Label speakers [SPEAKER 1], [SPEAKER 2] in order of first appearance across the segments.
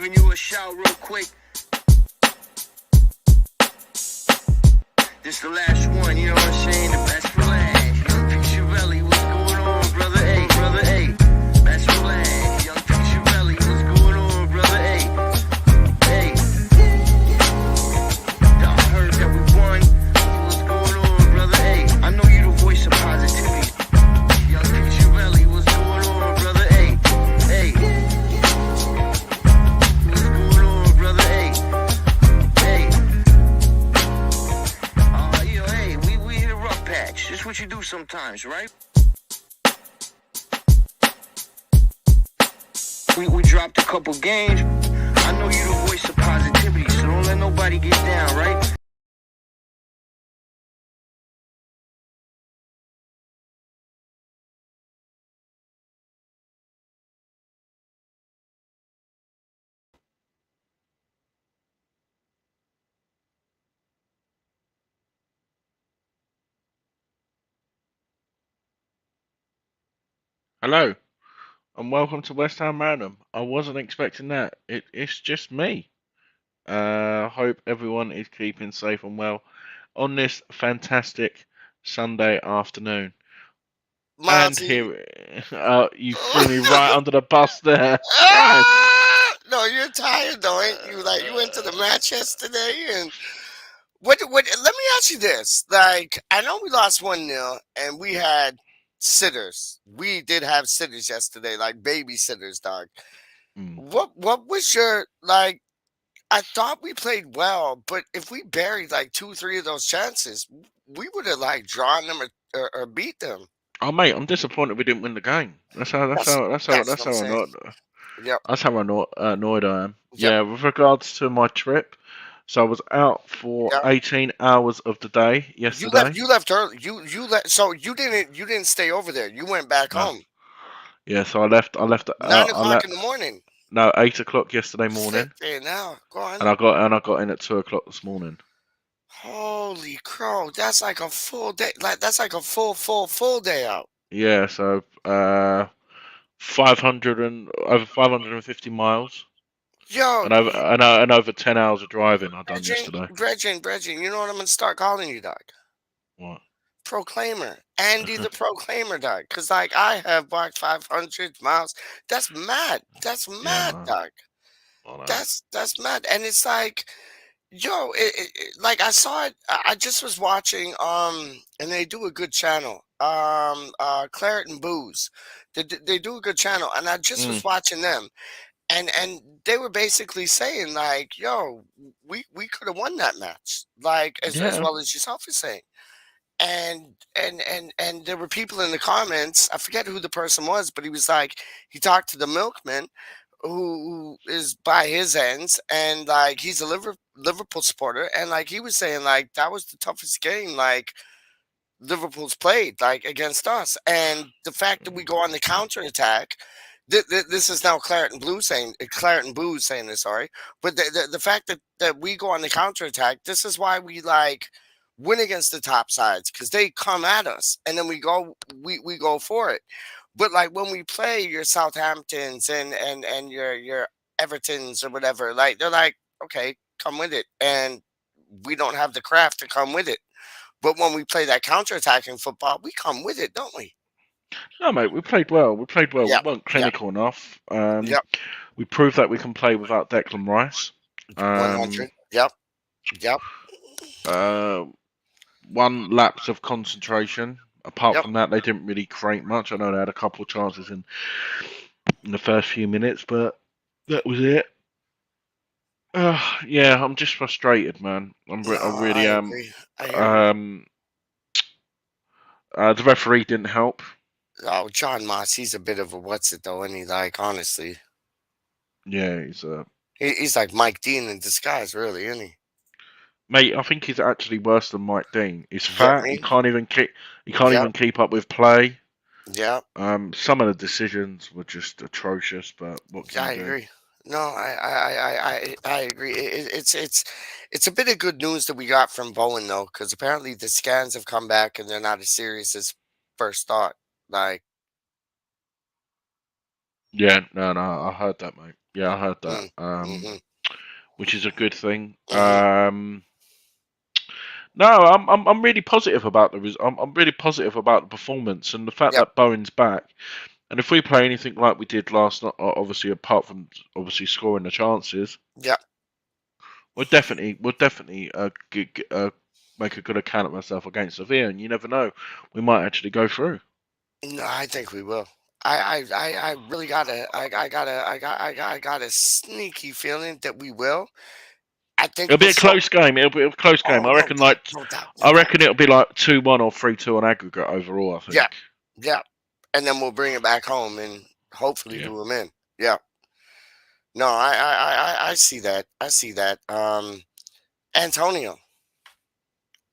[SPEAKER 1] giving you a shout real quick. This the last one, you know what I'm saying? The best for last. Young PeacHy, what's going on, brother? Hey, brother, hey. Best for last. Young PeacHy, what's going on, brother? Hey, hey. I heard that we won. What's going on, brother? Hey, I know you the voice of positivity. Young PeacHy, what's going on, brother? Hey, hey. What's going on, brother? Hey, hey. Hey, we hit a rough patch. Just what you do sometimes, right? We dropped a couple games. I know you the voice of positivity, so don't let nobody get down, right?
[SPEAKER 2] Hello, and welcome to West Ham Random. I wasn't expecting that. It's just me. Hope everyone is keeping safe and well on this fantastic Sunday afternoon. And
[SPEAKER 3] Monty.
[SPEAKER 2] here, you threw me right under the bus there. Christ.
[SPEAKER 3] No, you're tired though, ain't you? Like you went to the match yesterday, and what? Let me ask you this: like, I know we lost 1-0, and we had sitters. We did have sitters yesterday, like babysitters, dog.
[SPEAKER 2] Mm.
[SPEAKER 3] What was your like? I thought we played well, but if we buried like 2, 3 of those chances, we would have like drawn them or beat them.
[SPEAKER 2] Oh mate, I'm disappointed we didn't win the game. That's how
[SPEAKER 3] That's what I'm saying.
[SPEAKER 2] annoyed.
[SPEAKER 3] Yep.
[SPEAKER 2] That's how annoyed I am.
[SPEAKER 3] Yep.
[SPEAKER 2] Yeah, with regards to my trip, so I was out for
[SPEAKER 3] Yep.
[SPEAKER 2] 18 hours of the day yesterday.
[SPEAKER 3] You left early. You left. So you didn't stay over there. You went back
[SPEAKER 2] No.
[SPEAKER 3] home.
[SPEAKER 2] Yeah, so I left.
[SPEAKER 3] 9 o'clock in the morning.
[SPEAKER 2] No, 8 o'clock yesterday morning,
[SPEAKER 3] Flipping now. Go on.
[SPEAKER 2] and I got in at 2 o'clock this morning.
[SPEAKER 3] Holy crow! That's like a full day. Like that's like a full day out.
[SPEAKER 2] Yeah, so 500 and over 550 miles,
[SPEAKER 3] Yo,
[SPEAKER 2] and over 10 hours of driving I done
[SPEAKER 3] Bridging,
[SPEAKER 2] yesterday.
[SPEAKER 3] Bridging. You know what I'm gonna start calling you, dog?
[SPEAKER 2] What?
[SPEAKER 3] Proclaimer. Andy the Proclaimer, dog. Cause like I have walked 500 miles. That's mad. That's
[SPEAKER 2] Yeah,
[SPEAKER 3] mad, dog.
[SPEAKER 2] I know.
[SPEAKER 3] That's mad. And it's like. Yo, like I saw it. I just was watching. And they do a good channel. Claret and Booze. They do a good channel, and I just
[SPEAKER 2] Mm,
[SPEAKER 3] was watching them, and they were basically saying like, "Yo, we could have won that match, like as
[SPEAKER 2] yeah,
[SPEAKER 3] well as yourself is saying." And there were people in the comments. I forget who the person was, but he was like, he talked to the milkman who is by his ends, and like he's a Liverpool supporter, and like he was saying like that was the toughest game like Liverpool's played like against us, and the fact that we go on the counter attack. This is now Claret and Booze saying this, sorry, but the fact that we go on the counter attack, this is why we like win against the top sides because they come at us and then we go for it. But like when we play your Southamptons and your Evertons or whatever, like they're like, okay, come with it, and we don't have the craft to come with it. But when we play that counterattacking football, we come with it, don't we?
[SPEAKER 2] no, mate, we played well. We played well. We
[SPEAKER 3] Yep,
[SPEAKER 2] weren't
[SPEAKER 3] yep,
[SPEAKER 2] clinical enough.
[SPEAKER 3] yep.
[SPEAKER 2] We proved that we can play without Declan Rice.
[SPEAKER 3] 100. Yep, yep,
[SPEAKER 2] Uh, One lapse of concentration. Apart
[SPEAKER 3] yep.
[SPEAKER 2] from that, they didn't really create much. I know they had a couple of chances in the first few minutes, but that was it. Yeah, I'm just frustrated, man.
[SPEAKER 3] No,
[SPEAKER 2] I really
[SPEAKER 3] I
[SPEAKER 2] am.
[SPEAKER 3] agree. I hear you.
[SPEAKER 2] Um, the referee didn't help.
[SPEAKER 3] Oh, John Moss, he's a bit of a what's it though, and he like honestly,
[SPEAKER 2] Yeah,
[SPEAKER 3] he's like Mike Dean in disguise, really, isn't he?
[SPEAKER 2] mate. I think he's actually worse than Mike Dean. He's
[SPEAKER 3] You get
[SPEAKER 2] fat.
[SPEAKER 3] me?
[SPEAKER 2] He can't
[SPEAKER 3] Yep,
[SPEAKER 2] even keep up with play.
[SPEAKER 3] yep.
[SPEAKER 2] Some of the decisions were just atrocious, but what can
[SPEAKER 3] Yeah,
[SPEAKER 2] you
[SPEAKER 3] I
[SPEAKER 2] do?
[SPEAKER 3] agree. No, I agree. It's a bit of good news that we got from Bowen though, because apparently the scans have come back and they're not as serious as first thought. Like,
[SPEAKER 2] Yeah, no, I heard that, mate. Yeah, I heard that.
[SPEAKER 3] Mm-hmm.
[SPEAKER 2] Which is a good thing.
[SPEAKER 3] Mm-hmm.
[SPEAKER 2] No, I'm really positive about I'm really positive about the performance and the fact
[SPEAKER 3] Yep.
[SPEAKER 2] that Bowen's back. And if we play anything like we did last night, obviously apart from obviously scoring the chances,
[SPEAKER 3] Yep.
[SPEAKER 2] we'll definitely make a good account of ourselves against Sevilla. And you never know, we might actually go through.
[SPEAKER 3] No, I think we will. I really I got a sneaky feeling that we will. I think
[SPEAKER 2] It'll be
[SPEAKER 3] we'll
[SPEAKER 2] a
[SPEAKER 3] show.
[SPEAKER 2] close game. It'll be a close game.
[SPEAKER 3] Oh,
[SPEAKER 2] I
[SPEAKER 3] no
[SPEAKER 2] reckon
[SPEAKER 3] doubt, no doubt, no
[SPEAKER 2] I
[SPEAKER 3] doubt.
[SPEAKER 2] reckon it'll be like 2-1 or 3-2 on aggregate overall. I
[SPEAKER 3] Yeah,
[SPEAKER 2] think.
[SPEAKER 3] yeah. And then we'll bring it back home and hopefully
[SPEAKER 2] Yeah.
[SPEAKER 3] do them in. Yeah. No, I see that. I see that. Antonio,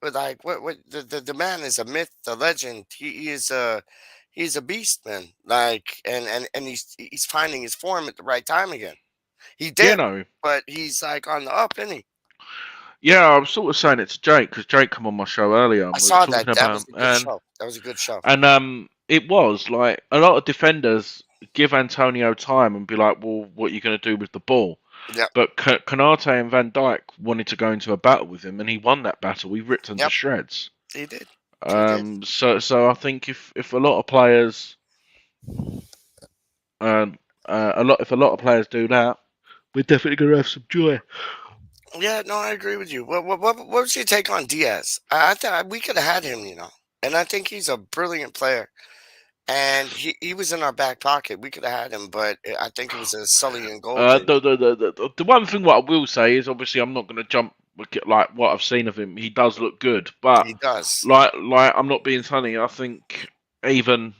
[SPEAKER 3] but like, what the man is a myth, a legend. He is he's a beast, man. Like, and he's finding his form at the right time again. He
[SPEAKER 2] Yeah.
[SPEAKER 3] did,
[SPEAKER 2] No.
[SPEAKER 3] but he's like on the up, isn't he?
[SPEAKER 2] Yeah, I was sort of saying it to Jake because Jake come on my show earlier
[SPEAKER 3] I
[SPEAKER 2] and we were
[SPEAKER 3] saw that.
[SPEAKER 2] talking
[SPEAKER 3] That was
[SPEAKER 2] about
[SPEAKER 3] a good show. That was a good show.
[SPEAKER 2] and it was like a lot of defenders give Antonio time and be like, well, what are you going to do with the ball?
[SPEAKER 3] Yep,
[SPEAKER 2] But Kanate and Van Dijk wanted to go into a battle with him, and he won that battle. He ripped them to
[SPEAKER 3] yep.
[SPEAKER 2] shreds.
[SPEAKER 3] He did. He did.
[SPEAKER 2] So I think if a lot of players, if a lot of players do that, we're definitely going to have some joy.
[SPEAKER 3] Yeah, no, I agree with you. What was your take on Diaz? I thought we could have had him, and I think he's a brilliant player. And he was in our back pocket. We could have had him, but I think it was a Sully and goal thing.
[SPEAKER 2] The one thing what I will say is obviously I'm not going to jump like what I've seen of him. He does look good, but
[SPEAKER 3] He does.
[SPEAKER 2] like I'm not being funny. I think even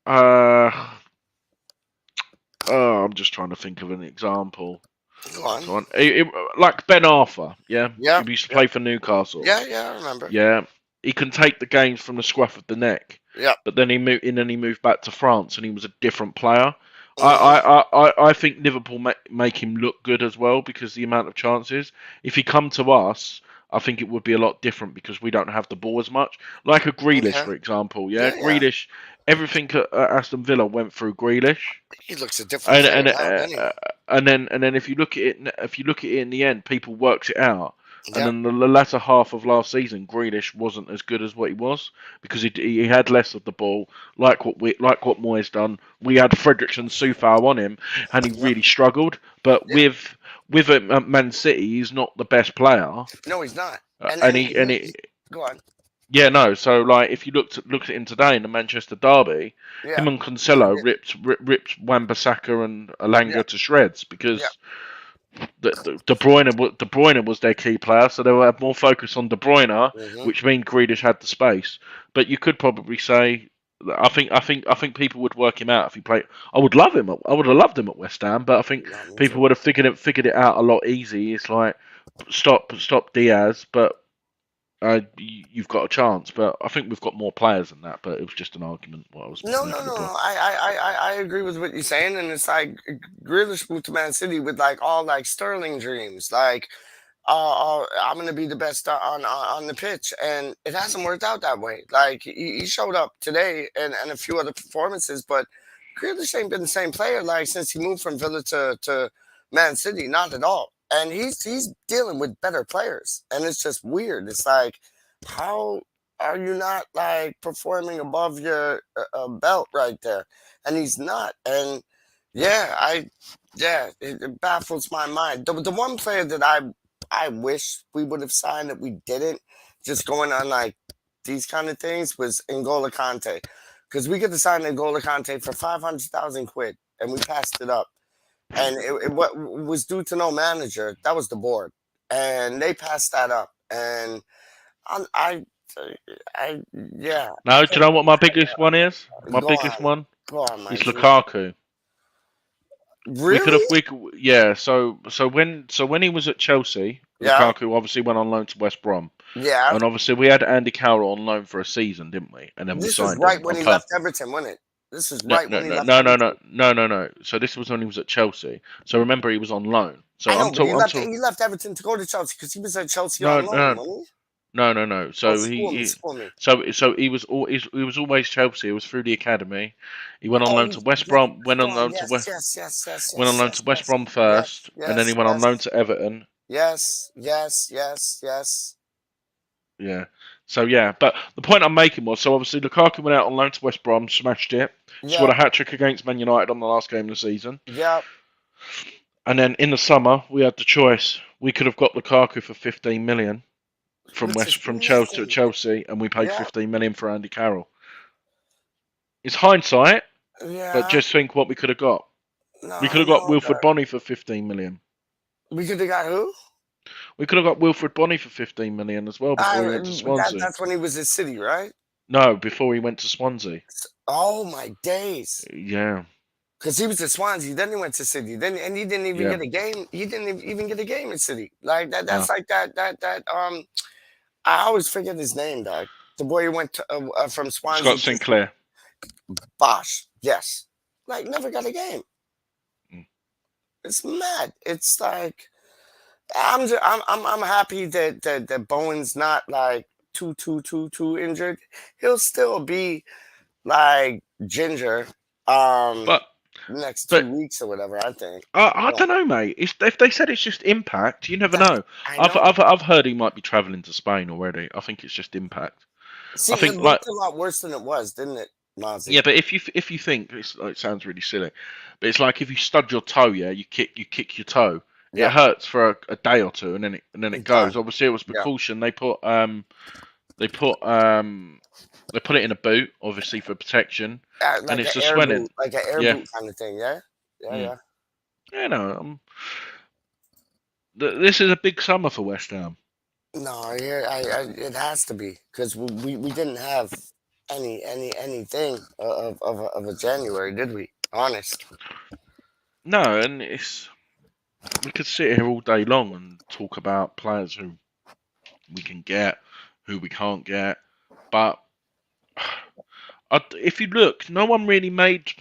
[SPEAKER 2] uh I'm just trying to think of an example.
[SPEAKER 3] Go on.
[SPEAKER 2] Go on. Like Ben Arthur, yeah,
[SPEAKER 3] Yeah,
[SPEAKER 2] he used to
[SPEAKER 3] yeah,
[SPEAKER 2] play for Newcastle.
[SPEAKER 3] yeah. I remember.
[SPEAKER 2] Yeah, he can take the games from the scruff of the neck,
[SPEAKER 3] Yeah.
[SPEAKER 2] but then he moved back to France and he was a different player.
[SPEAKER 3] Hmm.
[SPEAKER 2] I think Liverpool make him look good as well because the amount of chances. If he come to us, I think it would be a lot different because we don't have the ball as much. Like a Grealish,
[SPEAKER 3] Okay.
[SPEAKER 2] for example. Yeah,
[SPEAKER 3] Yeah, yeah.
[SPEAKER 2] Grealish. Everything at Aston Villa went through Grealish.
[SPEAKER 3] He looks a different
[SPEAKER 2] And
[SPEAKER 3] player
[SPEAKER 2] and
[SPEAKER 3] now, doesn't he?
[SPEAKER 2] and then if you look at it in the end, people worked it out. And
[SPEAKER 3] Yep.
[SPEAKER 2] then the latter half of last season, Grealish wasn't as good as what he was because he had less of the ball. Like what Moyes done, we had Fredericks and Soufal on him, and he
[SPEAKER 3] Yep.
[SPEAKER 2] really struggled. But
[SPEAKER 3] Yeah.
[SPEAKER 2] with Man City, he's not the best player,
[SPEAKER 3] No, he's not. And
[SPEAKER 2] and
[SPEAKER 3] and
[SPEAKER 2] he and it.
[SPEAKER 3] go on.
[SPEAKER 2] Yeah, no. So, like, if you looked at him today in the Manchester derby,
[SPEAKER 3] Yeah.
[SPEAKER 2] him and
[SPEAKER 3] Yeah. He
[SPEAKER 2] Cancelo
[SPEAKER 3] did.
[SPEAKER 2] ripped Wan-Bissaka and
[SPEAKER 3] Yeah.
[SPEAKER 2] Alanga to shreds
[SPEAKER 3] Yeah.
[SPEAKER 2] because De Bruyne was their key player, so they will have more focus on De Bruyne,
[SPEAKER 3] Hmm.
[SPEAKER 2] which means Grealish had the space. But you could probably say, I think people would work him out if he played. I would love him. I would have loved him at West Ham, but I think
[SPEAKER 3] No, me
[SPEAKER 2] people
[SPEAKER 3] too.
[SPEAKER 2] would have figured it out a lot easy. It's like stop Diaz, but you've got a chance. But I think we've got more players than that. But it was just an argument what I was
[SPEAKER 3] No, no,
[SPEAKER 2] making
[SPEAKER 3] no,
[SPEAKER 2] above.
[SPEAKER 3] no. I agree with what you're saying, and it's like Grealish moved to Man City with like all like Sterling dreams, like I'm gonna be the best on the pitch, and it hasn't worked out that way. Like he showed up today and a few other performances, but Grealish ain't been the same player like since he moved from Villa to Man City, not at all. And he's dealing with better players, and it's just weird. It's like how are you not like performing above your belt right there? And he's not. And yeah, it baffles my mind. The one player that I wish we would have signed that we didn't, just going on like these kind of things, was N'Golo Kante, because we could have signed N'Golo Kante for 500,000 quid, and we passed it up. And it what was due to no manager. That was the board, and they passed that up. And I I yeah.
[SPEAKER 2] No, do you know what my biggest one is? My
[SPEAKER 3] Go
[SPEAKER 2] biggest
[SPEAKER 3] on,
[SPEAKER 2] one
[SPEAKER 3] go on,
[SPEAKER 2] is
[SPEAKER 3] Mikey.
[SPEAKER 2] Lukaku.
[SPEAKER 3] Really?
[SPEAKER 2] Yeah. So when he was at Chelsea,
[SPEAKER 3] Yeah,
[SPEAKER 2] Lukaku obviously went on loan to West Brom,
[SPEAKER 3] yeah.
[SPEAKER 2] and obviously we had Andy Carroll on loan for a season, didn't we? And then we
[SPEAKER 3] This was
[SPEAKER 2] signed
[SPEAKER 3] right
[SPEAKER 2] him
[SPEAKER 3] when
[SPEAKER 2] on
[SPEAKER 3] he
[SPEAKER 2] per.
[SPEAKER 3] left Everton, wasn't it? This was
[SPEAKER 2] No,
[SPEAKER 3] right
[SPEAKER 2] no,
[SPEAKER 3] when he
[SPEAKER 2] no,
[SPEAKER 3] left
[SPEAKER 2] no, no, no,
[SPEAKER 3] Everton.
[SPEAKER 2] no, no, no. So this was when he was at Chelsea. So remember, he was on loan. So
[SPEAKER 3] I know,
[SPEAKER 2] I'm
[SPEAKER 3] but
[SPEAKER 2] talking. I'm talking.
[SPEAKER 3] he left Everton to go to Chelsea because he was at Chelsea
[SPEAKER 2] No,
[SPEAKER 3] on loan,
[SPEAKER 2] no,
[SPEAKER 3] wasn't
[SPEAKER 2] No. So
[SPEAKER 3] School me.
[SPEAKER 2] so he was always Chelsea. It was through the academy. He went on
[SPEAKER 3] Oh,
[SPEAKER 2] loan to West
[SPEAKER 3] West
[SPEAKER 2] Brom. Went on
[SPEAKER 3] Brom.
[SPEAKER 2] loan to
[SPEAKER 3] Yes,
[SPEAKER 2] West.
[SPEAKER 3] yes, yes, yes,
[SPEAKER 2] Went on
[SPEAKER 3] yes,
[SPEAKER 2] loan
[SPEAKER 3] yes,
[SPEAKER 2] to West
[SPEAKER 3] yes,
[SPEAKER 2] Brom
[SPEAKER 3] yes,
[SPEAKER 2] first, and then he
[SPEAKER 3] yes,
[SPEAKER 2] went on loan
[SPEAKER 3] yes,
[SPEAKER 2] to Everton.
[SPEAKER 3] yes, yes, yes, yes.
[SPEAKER 2] Yeah. So yeah, but the point I'm making was, so obviously Lukaku went out on loan to West Brom, smashed it, scored
[SPEAKER 3] Yep,
[SPEAKER 2] a hat trick against Man United on the last game of the season,
[SPEAKER 3] yep.
[SPEAKER 2] and then in the summer we had the choice. We could have got Lukaku for 15 million
[SPEAKER 3] Which is
[SPEAKER 2] From Chelsea to
[SPEAKER 3] nothing.
[SPEAKER 2] Chelsea, and we paid
[SPEAKER 3] Yep.
[SPEAKER 2] 15 million for Andy Carroll. It's hindsight, but
[SPEAKER 3] Yeah.
[SPEAKER 2] just think what we could have got.
[SPEAKER 3] No,
[SPEAKER 2] We could
[SPEAKER 3] I
[SPEAKER 2] have got
[SPEAKER 3] know
[SPEAKER 2] Wilfred
[SPEAKER 3] that.
[SPEAKER 2] Bonny for 15 million.
[SPEAKER 3] We could have got who?
[SPEAKER 2] We could have got Wilfred Bonny for 15 million as well before he went to Swansea.
[SPEAKER 3] That's when he was at City, right?
[SPEAKER 2] No, before he went to Swansea.
[SPEAKER 3] Oh my days.
[SPEAKER 2] Yeah,
[SPEAKER 3] Because he was at Swansea, then he went to City, then and he didn't even
[SPEAKER 2] yeah.
[SPEAKER 3] get a game. He didn't even get a game at City. Like that.
[SPEAKER 2] No.
[SPEAKER 3] That's like that. I always forget his name, dog. The boy who went to, from Swansea
[SPEAKER 2] Scott
[SPEAKER 3] to
[SPEAKER 2] Sinclair.
[SPEAKER 3] Bosch. Yes, like never got a game.
[SPEAKER 2] Mm.
[SPEAKER 3] It's mad. It's like I'm happy that Bowen's not like too injured. He'll still be like Ginger.
[SPEAKER 2] But
[SPEAKER 3] Next
[SPEAKER 2] but
[SPEAKER 3] 2 weeks or whatever. I think.
[SPEAKER 2] I
[SPEAKER 3] Yeah.
[SPEAKER 2] don't know, mate. If they said it's just impact, you never know.
[SPEAKER 3] I know.
[SPEAKER 2] I've heard he might be travelling to Spain already. I think it's just impact.
[SPEAKER 3] See,
[SPEAKER 2] I
[SPEAKER 3] it
[SPEAKER 2] think like
[SPEAKER 3] looked a lot worse than it was, didn't it, Mozzie?
[SPEAKER 2] yeah, but if you think it sounds really silly, but it's like if you stud your toe, yeah, you kick your toe. It
[SPEAKER 3] Yep.
[SPEAKER 2] hurts for a day or two, and then it
[SPEAKER 3] It's
[SPEAKER 2] goes.
[SPEAKER 3] done.
[SPEAKER 2] Obviously, it was
[SPEAKER 3] Yeah.
[SPEAKER 2] precaution. They put it in a boot, obviously for protection,
[SPEAKER 3] Like
[SPEAKER 2] and it's
[SPEAKER 3] an
[SPEAKER 2] a
[SPEAKER 3] air
[SPEAKER 2] swelling.
[SPEAKER 3] boot, like an air
[SPEAKER 2] Yeah,
[SPEAKER 3] boot kind of thing. Yeah, yeah,
[SPEAKER 2] mm.
[SPEAKER 3] yeah.
[SPEAKER 2] You know, this is a big summer for West Ham.
[SPEAKER 3] No, it has to be because we didn't have anything of a January, did we? Honest.
[SPEAKER 2] No, and we could sit here all day long and talk about players who we can get, who we can't get, but if you look, no one really made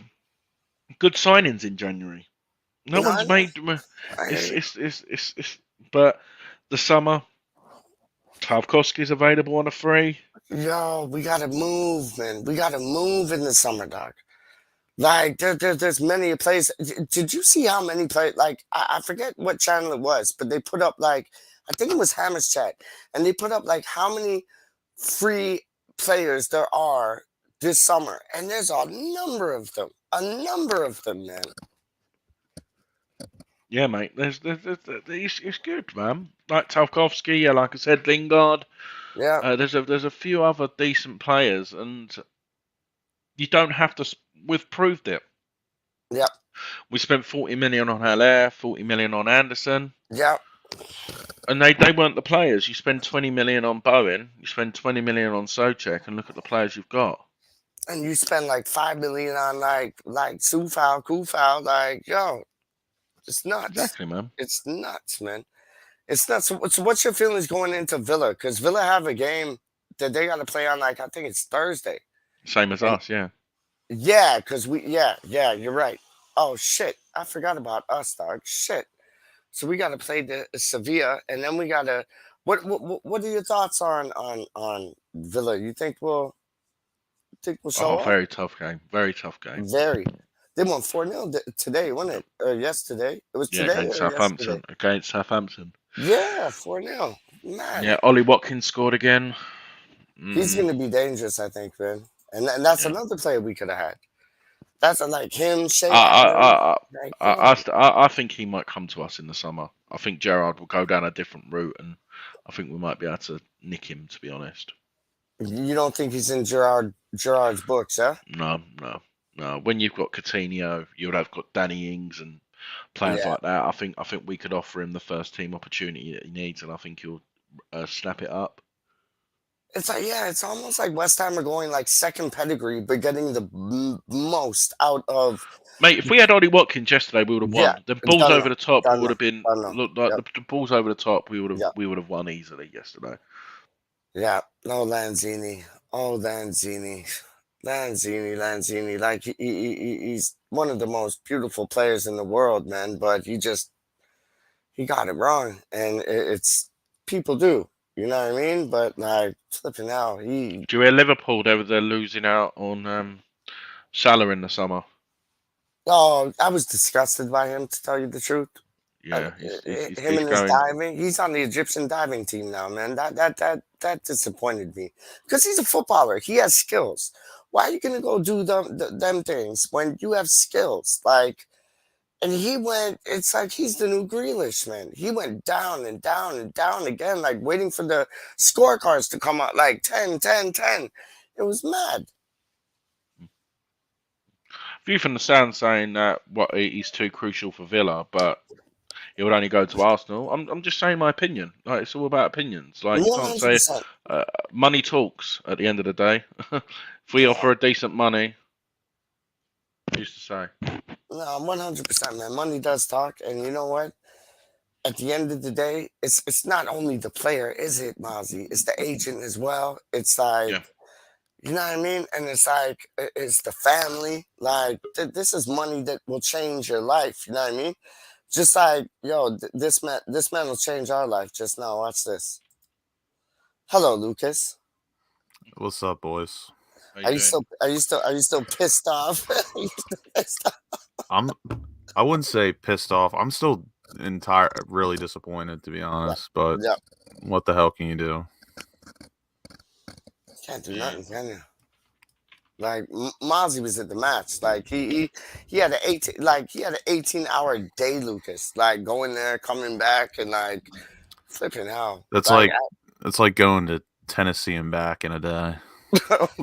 [SPEAKER 2] good signings in January. No
[SPEAKER 3] No, I
[SPEAKER 2] one's
[SPEAKER 3] know.
[SPEAKER 2] made.
[SPEAKER 3] I hear you.
[SPEAKER 2] It's but the summer, Tarkovsky's available on a free.
[SPEAKER 3] Yo, we gotta move, man. We gotta move in the summer, dog. Like there's many plays. Did you see how many plays? Like I forget what channel it was, but they put up like I think it was Hammer's Chat, and they put up like how many free players there are this summer, and there's a number of them. A number of them, man.
[SPEAKER 2] Yeah, mate. It's good, man. Like Tarkovsky, yeah, like I said, Lingard.
[SPEAKER 3] Yeah,
[SPEAKER 2] There's a few other decent players, and you don't have to. We've proved it.
[SPEAKER 3] yeah,
[SPEAKER 2] We spent 40 million on Haller, 40 million on Anderson,
[SPEAKER 3] yeah.
[SPEAKER 2] and they weren't the players. You spend 20 million on Bowen, you spend 20 million on Socek, and look at the players you've got.
[SPEAKER 3] And you spend like 5 million on like Sufal, Kufal, like yo, it's nuts.
[SPEAKER 2] Exactly, man.
[SPEAKER 3] It's nuts, man. It's nuts. So what's your feelings going into Villa? Because Villa have a game that they got to play on like I think it's Thursday.
[SPEAKER 2] Same as
[SPEAKER 3] And
[SPEAKER 2] us, yeah.
[SPEAKER 3] yeah, because yeah, you're right. Oh shit, I forgot about us, dog. Shit. So we got to play the Sevilla, and then we got to. What are your thoughts on Villa? You think we'll show
[SPEAKER 2] Oh,
[SPEAKER 3] up?
[SPEAKER 2] very tough game. Very tough game.
[SPEAKER 3] Very. They won 4-0 today, wasn't it? Or yesterday? It was
[SPEAKER 2] Yeah,
[SPEAKER 3] today
[SPEAKER 2] against
[SPEAKER 3] or yesterday?
[SPEAKER 2] Southampton. Against Southampton.
[SPEAKER 3] Yeah, 4-0. Man.
[SPEAKER 2] Yeah, Ollie Watkins scored again.
[SPEAKER 3] He's going to be dangerous, I think, man. And that's
[SPEAKER 2] Yeah.
[SPEAKER 3] another player we could have had. That's like him, Shea
[SPEAKER 2] I
[SPEAKER 3] Adams.
[SPEAKER 2] I think he might come to us in the summer. I think Gerrard will go down a different route, and I think we might be able to nick him. To be honest,
[SPEAKER 3] You don't think he's in Gerrard's books, huh?
[SPEAKER 2] no. When you've got Coutinho, you would have got Danny Ings and players
[SPEAKER 3] Yeah.
[SPEAKER 2] like that. I think we could offer him the first team opportunity that he needs, and I think he'll snap it up.
[SPEAKER 3] It's like, yeah, it's almost like West Ham are going like second pedigree, but getting the most out of.
[SPEAKER 2] Mate, if we had Ollie Watkins yesterday, we would have won.
[SPEAKER 3] Yeah,
[SPEAKER 2] The balls
[SPEAKER 3] done
[SPEAKER 2] over
[SPEAKER 3] that,
[SPEAKER 2] the top
[SPEAKER 3] done
[SPEAKER 2] would
[SPEAKER 3] that,
[SPEAKER 2] have been
[SPEAKER 3] done that.
[SPEAKER 2] look like
[SPEAKER 3] Yep.
[SPEAKER 2] the balls over the top. We would have
[SPEAKER 3] Yep.
[SPEAKER 2] won easily yesterday.
[SPEAKER 3] Yeah, no Lanzini. Oh, Lanzini. Like he's one of the most beautiful players in the world, man. But he got it wrong, and it's people do. You know what I mean? But like flipping out, he
[SPEAKER 2] Do you hear Liverpool? They're losing out on Salah in the summer.
[SPEAKER 3] oh, I was disgusted by him to tell you the truth. Uh,
[SPEAKER 2] Yeah,
[SPEAKER 3] him
[SPEAKER 2] he's
[SPEAKER 3] and his
[SPEAKER 2] going.
[SPEAKER 3] diving. He's on the Egyptian diving team now, man. That disappointed me because he's a footballer. He has skills. Why are you gonna go do them things when you have skills? Like, and he went. It's like he's the new Grealish, man. He went down and down and down again, like waiting for the scorecards to come out, like 10, 10, 10. It was mad.
[SPEAKER 2] Few from the stand saying that he's too crucial for Villa, but he would only go to Arsenal. I'm just saying my opinion. Like it's all about opinions. Like you
[SPEAKER 3] One
[SPEAKER 2] can't
[SPEAKER 3] hundred
[SPEAKER 2] say
[SPEAKER 3] percent.
[SPEAKER 2] money talks at the end of the day. If we offer a decent money, used to say.
[SPEAKER 3] No, 100%, man. Money does talk, and you know what? At the end of the day, it's not only the player, is it, Mozzie? It's the agent as well. It's like,
[SPEAKER 2] Yeah.
[SPEAKER 3] you know what I mean? And it's like it's the family. Like this is money that will change your life. You know what I mean? Just like yo, this man will change our life. Just now, watch this. Hello, Lucas.
[SPEAKER 4] What's up, boys?
[SPEAKER 2] How
[SPEAKER 3] Are
[SPEAKER 2] you
[SPEAKER 3] you
[SPEAKER 2] doing?
[SPEAKER 3] still are you still pissed off? Are you still pissed off?
[SPEAKER 4] I wouldn't say pissed off. I'm still really disappointed, to be honest. But
[SPEAKER 3] Yeah,
[SPEAKER 4] what the hell can you do?
[SPEAKER 3] can't do
[SPEAKER 2] Yeah.
[SPEAKER 3] nothing, can you? Like Mozzie was at the match. Like he had an 18-hour day, Lucas. Like going there, coming back, and like flipping out.
[SPEAKER 4] That's
[SPEAKER 3] Like
[SPEAKER 4] like going to Tennessee and back in a day.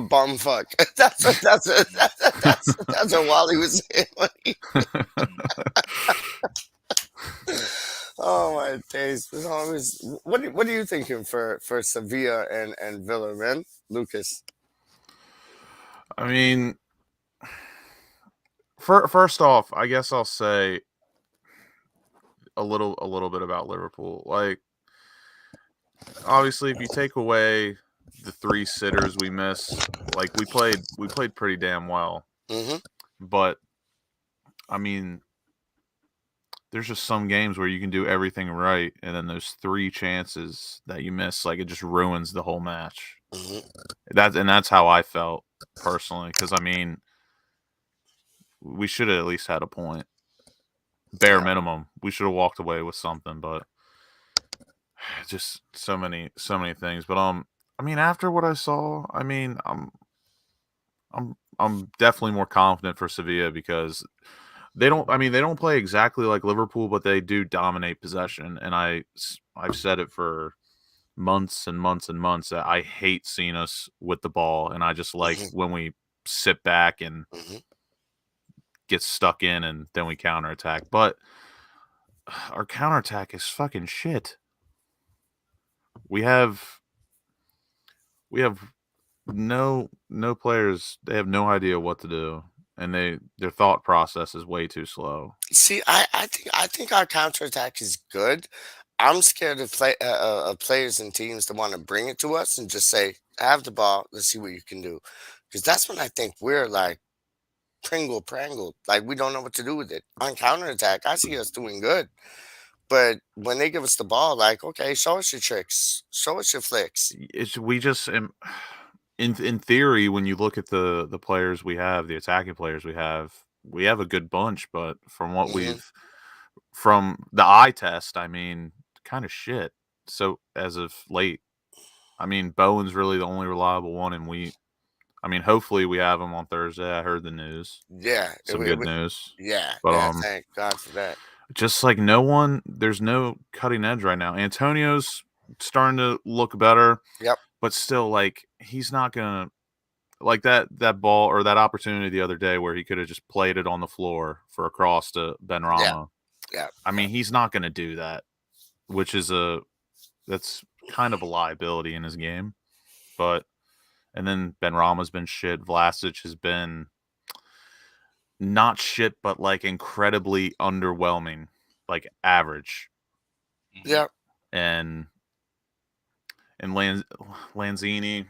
[SPEAKER 3] bum fuck. That's what Wally was saying. Oh my days! It's always, what are you thinking for Sevilla and Villa, man? Lucas.
[SPEAKER 4] I mean, first off, I guess I'll say a little bit about Liverpool. Like, obviously, if you take away the 3 sitters we miss, like we played pretty damn well.
[SPEAKER 3] Mm-hmm.
[SPEAKER 4] But I mean, there's just some games where you can do everything right, and then those 3 chances that you miss, like it just ruins the whole match.
[SPEAKER 3] Mm-hmm.
[SPEAKER 4] That's how I felt personally, because I mean, we should have at least had a point, bare minimum. We should have walked away with something, but just so many things. But I mean, after what I saw, I mean, I'm definitely more confident for Sevilla because they don't play exactly like Liverpool, but they do dominate possession. And I've said it for months and months and months that I hate seeing us with the ball, and I just like when we sit back and get stuck in and then we counterattack. But our counterattack is fucking shit. We have no players. They have no idea what to do, and their thought process is way too slow.
[SPEAKER 3] See, I think our counterattack is good. I'm scared of players and teams that want to bring it to us and just say, "Have the ball. Let's see what you can do," because that's when I think we're like prangled. Like we don't know what to do with it. On counterattack, I see us doing good, but when they give us the ball, like, okay, show us your tricks, show us your flicks.
[SPEAKER 4] We just in theory, when you look at the players we have, the attacking players we have a good bunch, but from what from the eye test, I mean, kind of shit. So as of late, I mean, Bowen's really the only reliable one, and I mean, hopefully we have him on Thursday. I heard the news.
[SPEAKER 3] Yeah,
[SPEAKER 4] Some good news.
[SPEAKER 3] Yeah,
[SPEAKER 4] But
[SPEAKER 3] thank God for that.
[SPEAKER 4] just like there's no cutting edge right now. Antonio's starting to look better.
[SPEAKER 3] Yep.
[SPEAKER 4] But still, like, he's not gonna like that ball or that opportunity the other day where he could have just played it on the floor for a cross to Ben Rama.
[SPEAKER 3] Yeah.
[SPEAKER 4] I mean, he's not gonna do that, which is that's kind of a liability in his game. And then Ben Rama's been shit. Vlasic has been not shit, but like incredibly underwhelming, like average.
[SPEAKER 3] Yeah.
[SPEAKER 4] And Lanzini,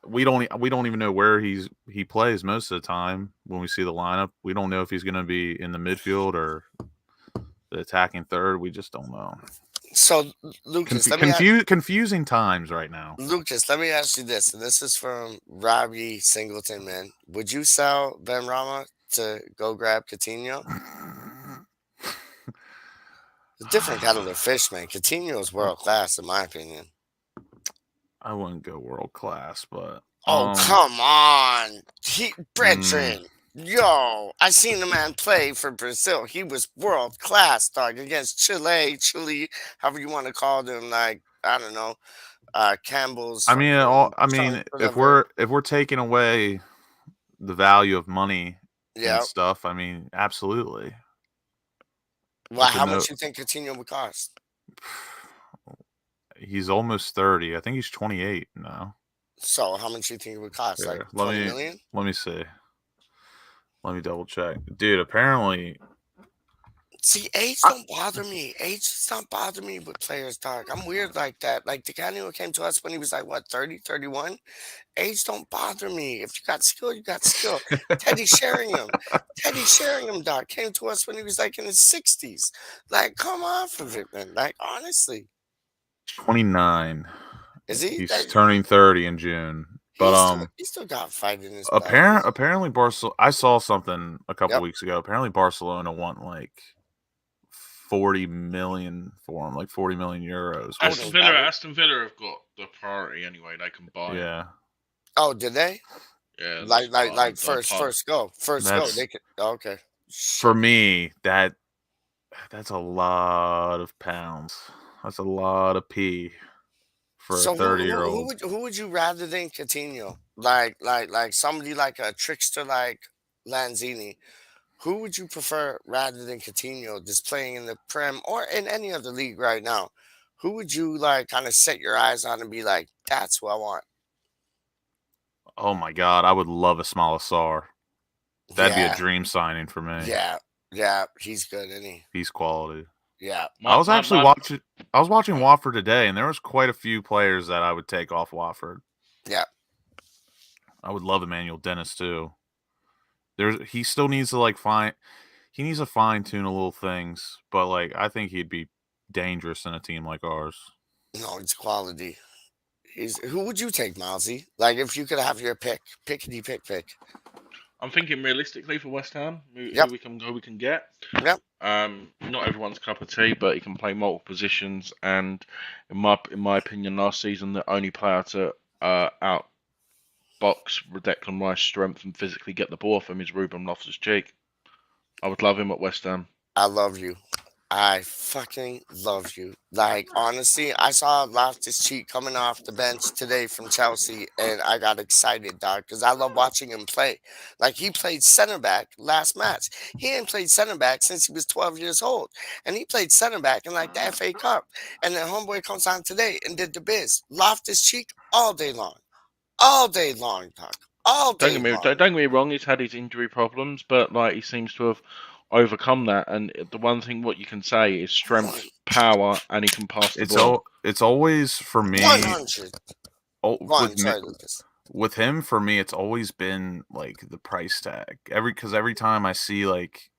[SPEAKER 4] we don't even know where he plays most of the time. When we see the lineup, we don't know if he's going to be in the midfield or the attacking third. We just don't know.
[SPEAKER 3] So Lucas, let me ask,
[SPEAKER 4] confusing times right now.
[SPEAKER 3] Lucas, let me ask you this, and this is from Robbie Singleton, man. Would you sell Ben Rama to go grab Coutinho? It's a different kettle of fish, man. Coutinho is world class, in my opinion.
[SPEAKER 4] I wouldn't go world class, but
[SPEAKER 3] Oh, come on. Brethren. Yo, I seen the man play for Brazil. He was world class, dog, against Chile, however you want to call them, like, I don't know, Campbell's.
[SPEAKER 4] I mean,
[SPEAKER 3] fucking
[SPEAKER 4] if
[SPEAKER 3] whatever.
[SPEAKER 4] we're taking away the value of money
[SPEAKER 3] Yeah.
[SPEAKER 4] and stuff, I mean, absolutely.
[SPEAKER 3] Well, how much you think Coutinho would cost?
[SPEAKER 4] He's almost 30. I think he's 28 now.
[SPEAKER 3] So how much you think it would cost?
[SPEAKER 4] Here,
[SPEAKER 3] Like 20 million?
[SPEAKER 4] Let me see. Let me double check. Dude, apparently.
[SPEAKER 3] See, age don't bother me. Age does not bother me with players, dog. I'm weird like that. Like the guy who came to us when he was like, what, 30, 31? Age don't bother me. If you got skill, you got skill. Teddy Sheringham, dog, came to us when he was like in his 60s. Like, come off of it, man. Like, honestly.
[SPEAKER 4] 29.
[SPEAKER 3] Is he?
[SPEAKER 4] He's turning 30 in June. But
[SPEAKER 3] he still got fight in his
[SPEAKER 4] apparently Barcelona. I saw something a couple weeks ago. Apparently Barcelona want like 40 million for him, like 40 million euros.
[SPEAKER 2] Aston Villa have got the priority anyway. They can buy.
[SPEAKER 4] Yeah.
[SPEAKER 3] Oh, did they?
[SPEAKER 2] Yeah.
[SPEAKER 3] Like first go. They could. Okay.
[SPEAKER 4] For me, that's a lot of pounds. That's a lot of P for a 30-year-old.
[SPEAKER 3] Who would you rather than Coutinho? Like somebody like a trickster like Lanzini. Who would you prefer rather than Coutinho just playing in the Prem or in any other league right now? Who would you like kind of set your eyes on and be like, that's who I want?
[SPEAKER 4] Oh my God, I would love a Smalasar. That'd be a dream signing for me.
[SPEAKER 3] Yeah, he's good, isn't he?
[SPEAKER 4] He's quality.
[SPEAKER 3] Yeah.
[SPEAKER 4] I was watching Watford today, and there was quite a few players that I would take off Watford.
[SPEAKER 3] Yeah.
[SPEAKER 4] I would love Emmanuel Dennis too. He still needs to he needs to fine tune a little things, but like I think he'd be dangerous in a team like ours.
[SPEAKER 3] No, it's quality. Who would you take, Milesy? Like if you could have your pick. Pick.
[SPEAKER 2] I'm thinking realistically for West Ham, who we can get.
[SPEAKER 3] Yep.
[SPEAKER 2] Not everyone's cup of tea, but he can play multiple positions. And in my opinion, last season the only player to outbox Declan Rice's strength and physically get the ball from is Ruben Loftus-Cheek. I would love him at West Ham.
[SPEAKER 3] I love you. I fucking love you. Like, honestly, I saw Loftus-Cheek coming off the bench today from Chelsea, and I got excited, dog, because I love watching him play. Like, he played center back last match. He ain't played center back since he was 12 years old, and he played center back in, like, the FA Cup. And then homeboy comes on today and did the biz. Loftus-Cheek all day long. All day long, dog. All day long.
[SPEAKER 2] Don't get me wrong, he's had his injury problems, but, like, he seems to have overcome that, and the one thing what you can say is strength, power, and he can pass the ball.
[SPEAKER 4] It's always for me.
[SPEAKER 3] 100.
[SPEAKER 4] With him, for me, it's always been like the price tag. Every time I see like,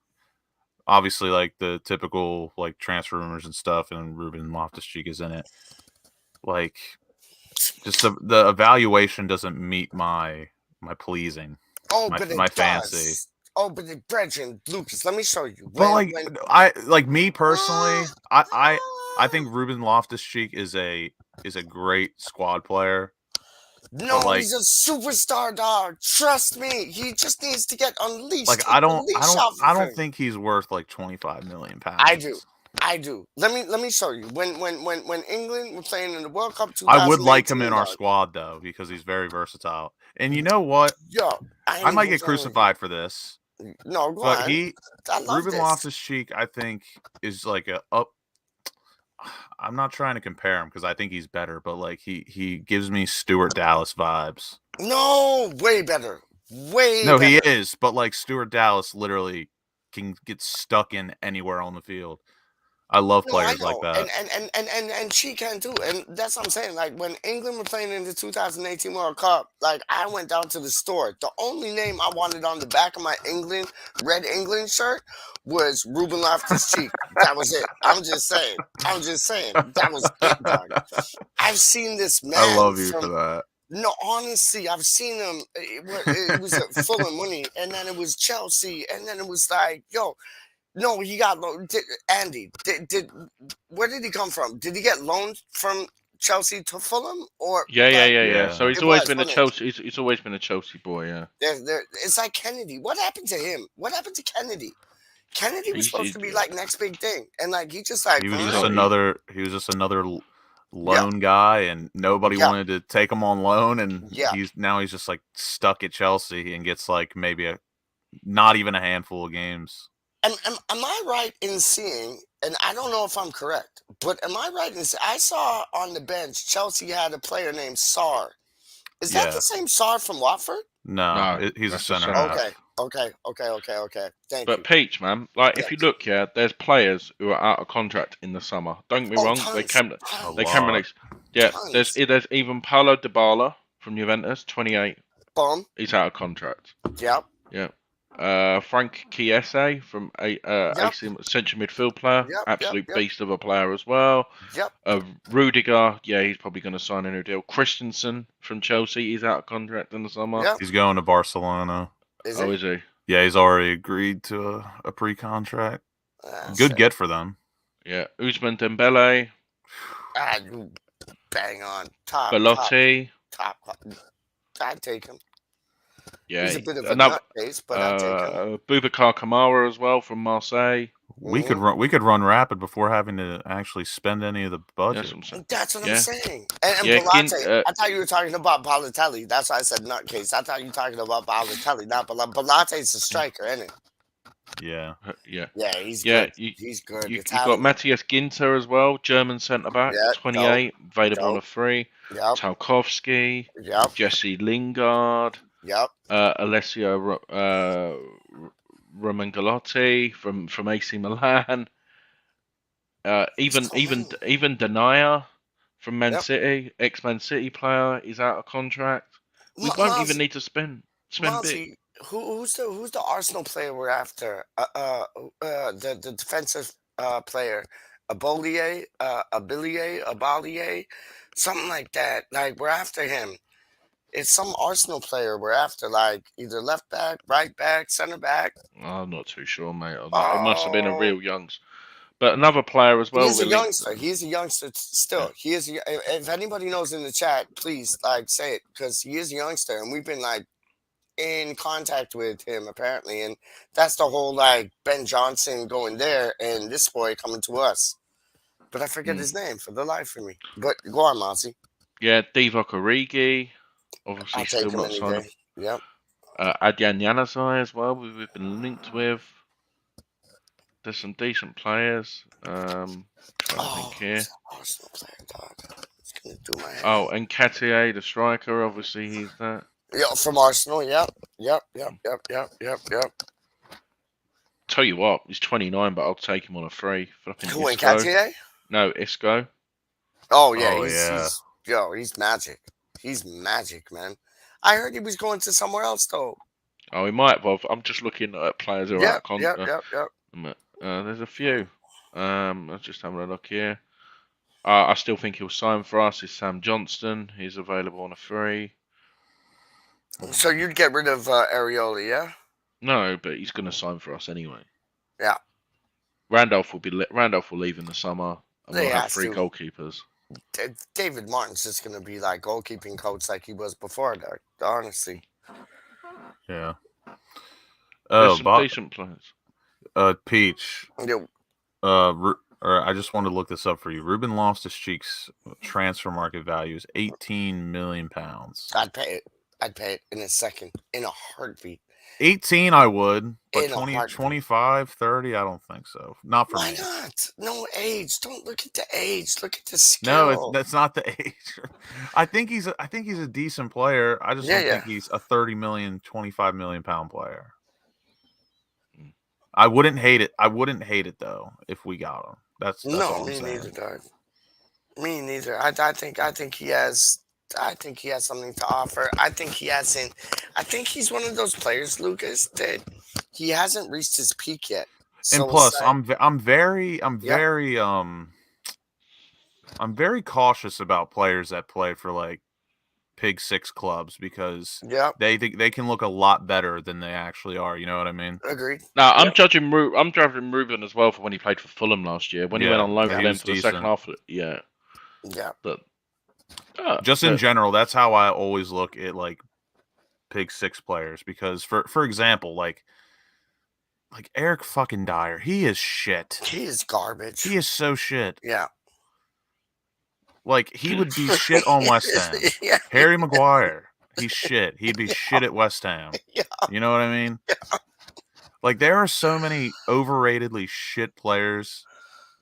[SPEAKER 4] obviously like the typical like transfer rumors and stuff, and Ruben Loftus-Cheek is in it. Like, just the evaluation doesn't meet my pleasing. My fancy.
[SPEAKER 3] Oh, but the brethren, Lucas, let me show you.
[SPEAKER 4] Me personally, I think Ruben Loftus-Cheek is a great squad player.
[SPEAKER 3] No, he's a superstar, dog. Trust me, he just needs to get unleashed.
[SPEAKER 4] Like I don't think he's worth like 25 million pounds.
[SPEAKER 3] I do. Let me show you. When England were playing in the World Cup 2018,
[SPEAKER 4] I would like him in our squad though because he's very versatile. And you know what?
[SPEAKER 3] Yo,
[SPEAKER 4] I might get crucified for this.
[SPEAKER 3] No, go on.
[SPEAKER 4] But Ruben Loftus-Cheek, I think, is like I'm not trying to compare him because I think he's better, but like he gives me Stuart Dallas vibes.
[SPEAKER 3] No, way better.
[SPEAKER 4] No, he is, but like Stuart Dallas literally can get stuck in anywhere on the field. I love
[SPEAKER 3] No, I
[SPEAKER 4] players like
[SPEAKER 3] know,
[SPEAKER 4] that.
[SPEAKER 3] and she can too, and that's what I'm saying. Like when England were playing in the 2018 World Cup, like I went down to the store. The only name I wanted on the back of my red England shirt was Ruben Loftus-Cheek. That was it. I'm just saying. I'm just saying. That was it, dog. I've seen this
[SPEAKER 4] I
[SPEAKER 3] man
[SPEAKER 4] love you for
[SPEAKER 3] from.
[SPEAKER 4] that.
[SPEAKER 3] No, honestly, I've seen him. It was at Fulham money, and then it was Chelsea, and then it was like, yo. No, he got loaned. Andy, where did he come from? Did he get loaned from Chelsea to Fulham, or
[SPEAKER 2] Yeah.
[SPEAKER 3] like
[SPEAKER 2] So
[SPEAKER 4] Yeah.
[SPEAKER 2] he's
[SPEAKER 3] it
[SPEAKER 2] always
[SPEAKER 3] was,
[SPEAKER 2] been a
[SPEAKER 3] wasn't it?
[SPEAKER 2] Chelsea. He's always been a Chelsea boy. Yeah.
[SPEAKER 3] It's like Kennedy. What happened to him? What happened to Kennedy? Kennedy was supposed to be like next big thing, and like he just like
[SPEAKER 4] He was just
[SPEAKER 2] not-
[SPEAKER 4] another. He was just another
[SPEAKER 3] yeah,
[SPEAKER 4] loan guy, and nobody
[SPEAKER 3] yeah,
[SPEAKER 4] wanted to take him on loan. And
[SPEAKER 3] yeah.
[SPEAKER 4] he's just like stuck at Chelsea and gets like maybe not even a handful of games.
[SPEAKER 3] Am I right in seeing? And I don't know if I'm correct, but am I right in seeing? I saw on the bench Chelsea had a player named Sarr. Is that
[SPEAKER 4] Yeah.
[SPEAKER 3] the same Sarr from Watford?
[SPEAKER 4] No,
[SPEAKER 2] No,
[SPEAKER 4] he's a
[SPEAKER 2] that's a
[SPEAKER 4] center
[SPEAKER 2] centre
[SPEAKER 4] half.
[SPEAKER 3] Okay. Thank
[SPEAKER 2] But
[SPEAKER 3] you.
[SPEAKER 2] Peach, man, like if
[SPEAKER 3] Yes.
[SPEAKER 2] you look, yeah, there's players who are out of contract in the summer. Don't get me
[SPEAKER 3] Oh,
[SPEAKER 2] wrong,
[SPEAKER 3] tons,
[SPEAKER 2] they can
[SPEAKER 4] lot.
[SPEAKER 2] release. Yeah,
[SPEAKER 3] tons.
[SPEAKER 2] there's even Paulo Dybala from Juventus, 28.
[SPEAKER 3] Boom.
[SPEAKER 2] He's out of contract.
[SPEAKER 3] Yep.
[SPEAKER 2] Yeah. Frank Chiesa from AC central midfield player, absolute beast of a player as well.
[SPEAKER 3] Yep.
[SPEAKER 2] Rudiger, yeah, he's probably going to sign a new deal. Christensen from Chelsea, he's out of contract in the summer.
[SPEAKER 3] Yep.
[SPEAKER 4] He's going to Barcelona.
[SPEAKER 3] Is
[SPEAKER 2] Oh,
[SPEAKER 3] he?
[SPEAKER 2] is he?
[SPEAKER 4] Yeah, he's already agreed to a pre-contract. Good
[SPEAKER 3] Shit.
[SPEAKER 4] get for them.
[SPEAKER 2] Yeah, Ousmane Dembele,
[SPEAKER 3] You bang on. Top.
[SPEAKER 2] Belotti.
[SPEAKER 3] I'd take him.
[SPEAKER 2] Yeah,
[SPEAKER 3] He's a bit of a
[SPEAKER 2] another
[SPEAKER 3] nutcase, but I'd take him.
[SPEAKER 2] Boubacar Kamara as well from Marseille.
[SPEAKER 4] We could run rapid before having to actually spend any of the budget.
[SPEAKER 3] That's what
[SPEAKER 2] Yeah.
[SPEAKER 3] I'm saying. And
[SPEAKER 2] Yeah,
[SPEAKER 3] Balotelli, I thought you were talking about Balotelli. That's why I said nutcase. I thought you were talking about Balotelli, not Balotelli's a striker, isn't it?
[SPEAKER 4] Yeah.
[SPEAKER 2] Yeah.
[SPEAKER 3] Yeah, he's
[SPEAKER 2] Yeah,
[SPEAKER 3] good. He's good.
[SPEAKER 2] You've got Matthias Ginter as well, German centre back,
[SPEAKER 3] Yeah,
[SPEAKER 2] 28, available on a
[SPEAKER 3] dope.
[SPEAKER 2] free.
[SPEAKER 3] Yep.
[SPEAKER 2] Tarkovsky,
[SPEAKER 3] Yep.
[SPEAKER 2] Jesse Lingard,
[SPEAKER 3] Yep.
[SPEAKER 2] Alessio Romangalotti from AC Milan. Even Denier from Man City, ex-Man City player, is out of contract. We won't even need to spend big.
[SPEAKER 3] Who's the Arsenal player we're after? The defensive player, Abolier, something like that. Like we're after him. It's some Arsenal player we're after, like either left back, right back, center back.
[SPEAKER 2] I'm not too sure, mate. It must have been a real youngs. But another player as well.
[SPEAKER 3] He's a youngster. He's a youngster still.
[SPEAKER 2] Yeah.
[SPEAKER 3] He is. If anybody knows in the chat, please like say it, because he is a youngster, and we've been like in contact with him apparently, and that's the whole like Ben Johnson going there and this boy coming to us. But I forget his name for the life of me. But go on, Mozzie.
[SPEAKER 2] Yeah, Divock Origi, obviously
[SPEAKER 3] I'll
[SPEAKER 2] still
[SPEAKER 3] take him
[SPEAKER 2] not
[SPEAKER 3] any
[SPEAKER 2] signed.
[SPEAKER 3] day. Yep.
[SPEAKER 2] Adyan Januzaj as well. We've been linked with. There's some decent players. Trying to think here.
[SPEAKER 3] Arsenal player, dog. It's gonna do my head.
[SPEAKER 2] Oh, and Katier, the striker, obviously he's that.
[SPEAKER 3] Yeah, from Arsenal. Yep.
[SPEAKER 2] Tell you what, he's 29, but I'll take him on a free.
[SPEAKER 3] Who in Katier?
[SPEAKER 2] No, Isco.
[SPEAKER 3] Oh yeah, he's magic. He's magic, man. I heard he was going to somewhere else though.
[SPEAKER 2] Oh, he might have. I'm just looking at players who are out of contract.
[SPEAKER 3] Yep.
[SPEAKER 2] There's a few. I'm just having a look here. I still think he'll sign for us. Is Sam Johnston? He's available on a free.
[SPEAKER 3] So you'd get rid of Areola, yeah?
[SPEAKER 2] No, but he's going to sign for us anyway.
[SPEAKER 3] Yeah.
[SPEAKER 2] Randolph will leave in the summer, and we'll have three goalkeepers.
[SPEAKER 3] David Martin's just going to be like goalkeeping coach like he was before, though, honestly.
[SPEAKER 4] Yeah.
[SPEAKER 2] There's some decent players.
[SPEAKER 4] Peach. I just wanted to look this up for you. Ruben Loftus-Cheek's transfer market value is £18 million.
[SPEAKER 3] I'd pay it in a second, in a heartbeat.
[SPEAKER 4] 18 I would, but
[SPEAKER 3] In a
[SPEAKER 4] 20,
[SPEAKER 3] heartbeat.
[SPEAKER 4] 25, 30, I don't think so. Not for me.
[SPEAKER 3] Why not? No age. Don't look at the age. Look at the skill.
[SPEAKER 4] No, that's not the age. I think he's a decent player. I just don't think he's a 30 million, 25 million pound player. I wouldn't hate it. I wouldn't hate it though if we got him. That's
[SPEAKER 3] No,
[SPEAKER 4] all I'm
[SPEAKER 3] me
[SPEAKER 4] saying.
[SPEAKER 3] neither, dog. Me neither. I think he has. I think he has something to offer. I think he hasn't. I think he's one of those players, Lucas, that he hasn't reached his peak yet.
[SPEAKER 4] And
[SPEAKER 3] So it's
[SPEAKER 4] plus,
[SPEAKER 3] like, yeah,
[SPEAKER 4] I'm very cautious about players that play for like Pig 6 clubs because
[SPEAKER 3] yeah,
[SPEAKER 4] they think they can look a lot better than they actually are. You know what I mean?
[SPEAKER 3] agreed.
[SPEAKER 2] No,
[SPEAKER 3] Yeah,
[SPEAKER 2] I'm judging Ruben as well for when he played for Fulham last year. When he went
[SPEAKER 4] Yeah,
[SPEAKER 2] on loan
[SPEAKER 3] yeah,
[SPEAKER 2] for
[SPEAKER 4] he
[SPEAKER 2] them
[SPEAKER 4] was
[SPEAKER 2] for the second
[SPEAKER 4] decent.
[SPEAKER 2] half, yeah.
[SPEAKER 3] yeah.
[SPEAKER 2] But
[SPEAKER 4] Just in
[SPEAKER 2] but
[SPEAKER 4] general, that's how I always look at like Pig 6 players because for example, like Eric fucking Dyer, he is shit.
[SPEAKER 3] He is garbage.
[SPEAKER 4] He is so shit.
[SPEAKER 3] Yeah.
[SPEAKER 4] Like he would be shit on West Ham.
[SPEAKER 3] Yeah,
[SPEAKER 4] Harry Maguire, he's shit. He'd be shit at West Ham.
[SPEAKER 3] yeah.
[SPEAKER 4] You know what I mean? Like there are so many overratedly shit players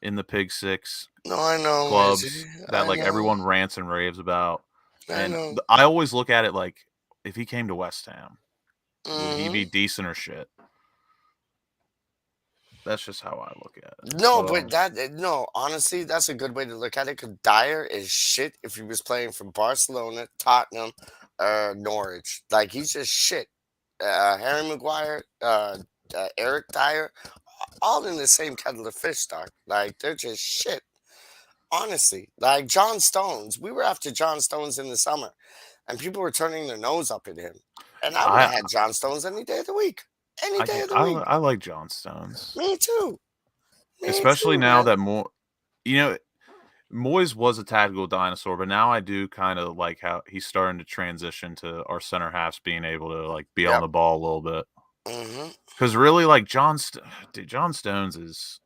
[SPEAKER 4] in the Pig 6
[SPEAKER 3] No, I know,
[SPEAKER 4] clubs
[SPEAKER 3] Reggie.
[SPEAKER 4] that
[SPEAKER 3] I
[SPEAKER 4] like
[SPEAKER 3] know.
[SPEAKER 4] everyone rants and raves about.
[SPEAKER 3] I
[SPEAKER 4] And
[SPEAKER 3] know.
[SPEAKER 4] I always look at it like if he came to West Ham, would he
[SPEAKER 3] Mhm.
[SPEAKER 4] be decent or shit? That's just how I look at it.
[SPEAKER 3] No,
[SPEAKER 4] But,
[SPEAKER 3] but no, honestly, that's a good way to look at it. Because Dyer is shit if he was playing for Barcelona, Tottenham, or Norwich. Like he's just shit. Harry Maguire, Eric Dyer, all in the same kettle of fish, dog. Like they're just shit. Honestly, like John Stones, we were after John Stones in the summer, and people were turning their nose up at him. And I would have
[SPEAKER 4] I
[SPEAKER 3] had John Stones any day of the week. Any
[SPEAKER 4] I
[SPEAKER 3] day
[SPEAKER 4] get
[SPEAKER 3] of the week.
[SPEAKER 4] I like John Stones,
[SPEAKER 3] Me too. Me
[SPEAKER 4] especially
[SPEAKER 3] too,
[SPEAKER 4] now
[SPEAKER 3] man.
[SPEAKER 4] that Moyes was a tactical dinosaur, but now I do kind of like how he's starting to transition to our center halves being able to like be on
[SPEAKER 3] Yep.
[SPEAKER 4] the ball a little bit.
[SPEAKER 3] Hmm.
[SPEAKER 4] Because really, like John Stones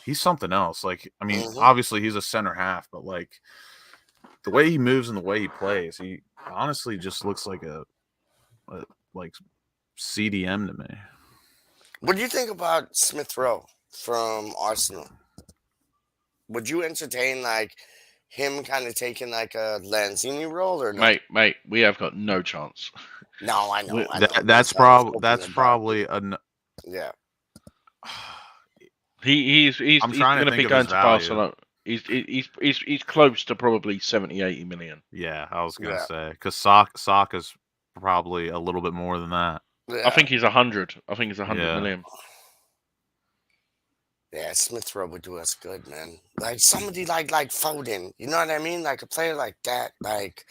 [SPEAKER 4] he's something else. Like I mean,
[SPEAKER 3] Hmm.
[SPEAKER 4] obviously he's a center half, but like the way he moves and the way he plays, he honestly just looks like a like CDM to me.
[SPEAKER 3] What do you think about Smith Rowe from Arsenal? Would you entertain like him kind of taking like a Lanzini role or no?
[SPEAKER 2] mate, we have got no chance.
[SPEAKER 3] No, I know,
[SPEAKER 2] We-
[SPEAKER 3] I know.
[SPEAKER 4] That's probably
[SPEAKER 3] Yeah.
[SPEAKER 2] He's
[SPEAKER 4] I'm
[SPEAKER 2] he's
[SPEAKER 4] trying to
[SPEAKER 2] going to
[SPEAKER 4] think
[SPEAKER 2] be
[SPEAKER 4] of
[SPEAKER 2] going
[SPEAKER 4] his
[SPEAKER 2] to
[SPEAKER 4] value.
[SPEAKER 2] Barcelona. He's close to probably 70, 80 million.
[SPEAKER 4] Yeah, I was gonna
[SPEAKER 3] Yeah.
[SPEAKER 4] say because Saka's probably a little bit more than that.
[SPEAKER 2] I
[SPEAKER 3] Yeah.
[SPEAKER 2] think he's 100. I think he's 100
[SPEAKER 4] Yeah.
[SPEAKER 2] million.
[SPEAKER 3] Yeah, Smith Rowe would do us good, man. Like somebody like Foden, you know what I mean? Like a player like that. Like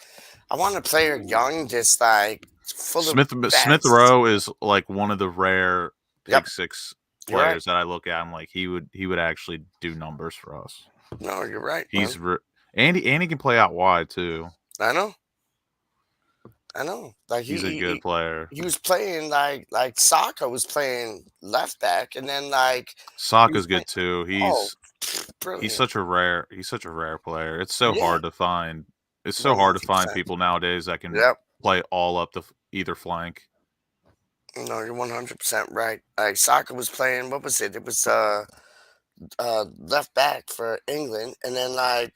[SPEAKER 3] I want a player young, just like full
[SPEAKER 4] Smith
[SPEAKER 3] of bats.
[SPEAKER 4] Rowe is like one of the rare
[SPEAKER 3] Yep.
[SPEAKER 4] Pig 6
[SPEAKER 3] You're right.
[SPEAKER 4] players that I look at. I'm like he would actually do numbers for us.
[SPEAKER 3] No, you're right.
[SPEAKER 4] He's
[SPEAKER 3] Man.
[SPEAKER 4] and he can play out wide too.
[SPEAKER 3] I know. Like
[SPEAKER 4] He's a good player.
[SPEAKER 3] he was playing like Saka was playing left back, and then like
[SPEAKER 4] Saka's good too. He's
[SPEAKER 3] brilliant.
[SPEAKER 4] such a rare player. It's so
[SPEAKER 3] Yeah.
[SPEAKER 4] hard to find. It's so hard to find
[SPEAKER 3] 100%.
[SPEAKER 4] people nowadays that can
[SPEAKER 3] Yep.
[SPEAKER 4] play all up to either flank.
[SPEAKER 3] No, you're 100% right. Like Saka was playing. What was it? It was left back for England, and then like